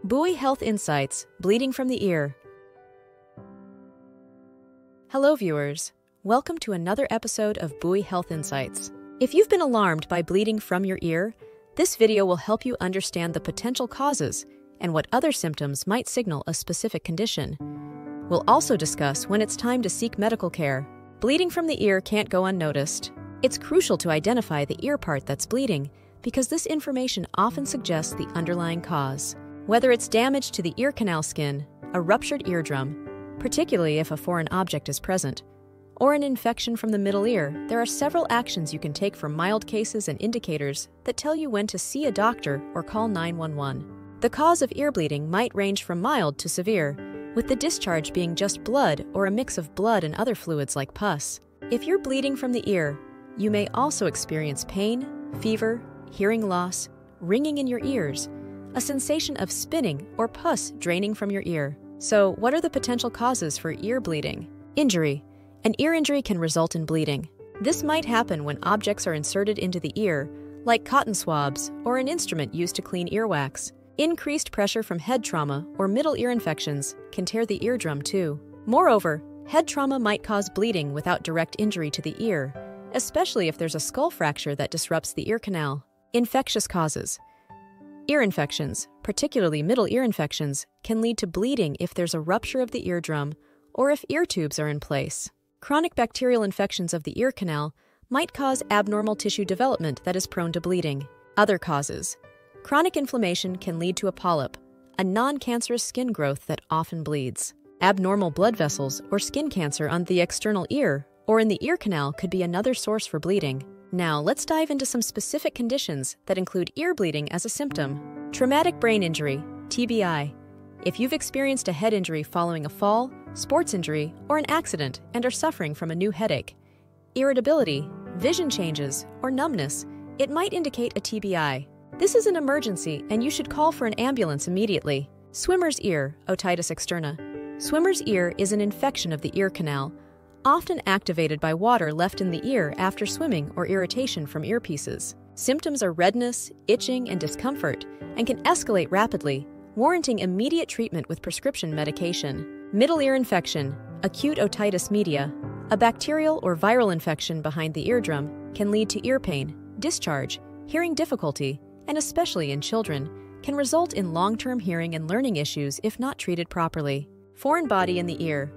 Buoy Health Insights, Bleeding from the Ear. Hello viewers, welcome to another episode of Buoy Health Insights. If you've been alarmed by bleeding from your ear, this video will help you understand the potential causes and what other symptoms might signal a specific condition. We'll also discuss when it's time to seek medical care. Bleeding from the ear can't go unnoticed. It's crucial to identify the ear part that's bleeding because this information often suggests the underlying cause. Whether it's damage to the ear canal skin, a ruptured eardrum, particularly if a foreign object is present, or an infection from the middle ear, there are several actions you can take for mild cases and indicators that tell you when to see a doctor or call 911. The cause of ear bleeding might range from mild to severe, with the discharge being just blood or a mix of blood and other fluids like pus. If you're bleeding from the ear, you may also experience pain, fever, hearing loss, ringing in your ears, a sensation of spinning or pus draining from your ear. So, what are the potential causes for ear bleeding? Injury. An ear injury can result in bleeding. This might happen when objects are inserted into the ear, like cotton swabs or an instrument used to clean earwax. Increased pressure from head trauma or middle ear infections can tear the eardrum too. Moreover, head trauma might cause bleeding without direct injury to the ear, especially if there's a skull fracture that disrupts the ear canal. Infectious causes. Ear infections, particularly middle ear infections, can lead to bleeding if there's a rupture of the eardrum or if ear tubes are in place. Chronic bacterial infections of the ear canal might cause abnormal tissue development that is prone to bleeding. Other causes. Chronic inflammation can lead to a polyp, a non-cancerous skin growth that often bleeds. Abnormal blood vessels or skin cancer on the external ear or in the ear canal could be another source for bleeding. Now, let's dive into some specific conditions that include ear bleeding as a symptom. Traumatic brain injury, TBI. If you've experienced a head injury following a fall, sports injury, or an accident and are suffering from a new headache. Irritability, vision changes, or numbness, it might indicate a TBI. This is an emergency and you should call for an ambulance immediately. Swimmer's ear, otitis externa. Swimmer's ear is an infection of the ear canal, often activated by water left in the ear after swimming or irritation from earpieces. Symptoms are redness, itching, and discomfort, and can escalate rapidly, warranting immediate treatment with prescription medication. Middle ear infection, acute otitis media, a bacterial or viral infection behind the eardrum, can lead to ear pain, discharge, hearing difficulty, and especially in children, can result in long-term hearing and learning issues if not treated properly. Foreign body in the ear.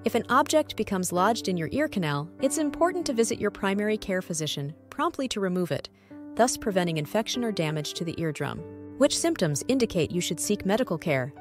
If an object becomes lodged in your ear canal, it's important to visit your primary care physician promptly to remove it, thus preventing infection or damage to the eardrum. Which symptoms indicate you should seek medical care?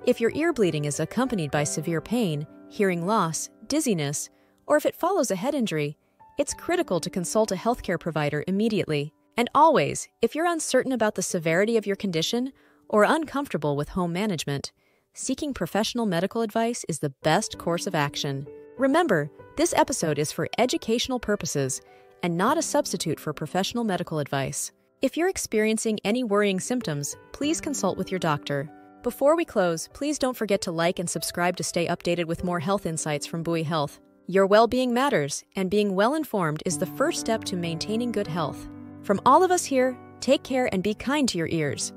If your ear bleeding is accompanied by severe pain, hearing loss, dizziness, or if it follows a head injury, it's critical to consult a healthcare provider immediately. And always, if you're uncertain about the severity of your condition or uncomfortable with home management, seeking professional medical advice is the best course of action. Remember, this episode is for educational purposes and not a substitute for professional medical advice. If you're experiencing any worrying symptoms, please consult with your doctor. Before we close, please don't forget to like and subscribe to stay updated with more health insights from Buoy Health. Your well-being matters, and being well-informed is the first step to maintaining good health. From all of us here, take care and be kind to your ears.